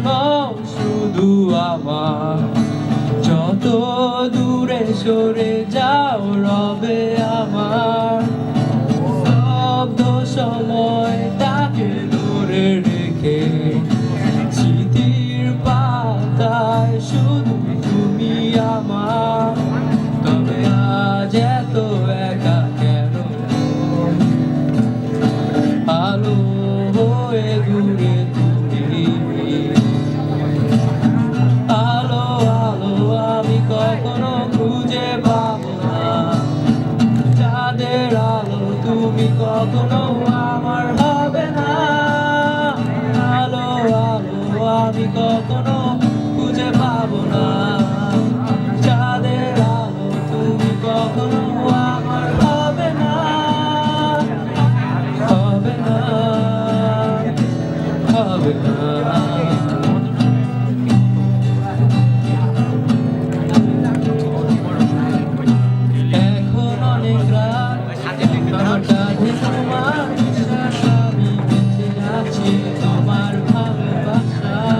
নও শুধু আমার, যত দূরে সরে যাও রবে আমার। স্তব্ধ সময়টাকে ধরে রেখে স্মৃতির পাতায় শুধু তুমি আমার। তবে আজ এত একা কেন, আলো হয়ে দূরে তুমি। আলো আলো আমি কখনো খুঁজে পাবো না, চাঁদের আলো তুমি কখনো আমার হবে না। আলো আলো আমি কখনো খুঁজে পাবো না।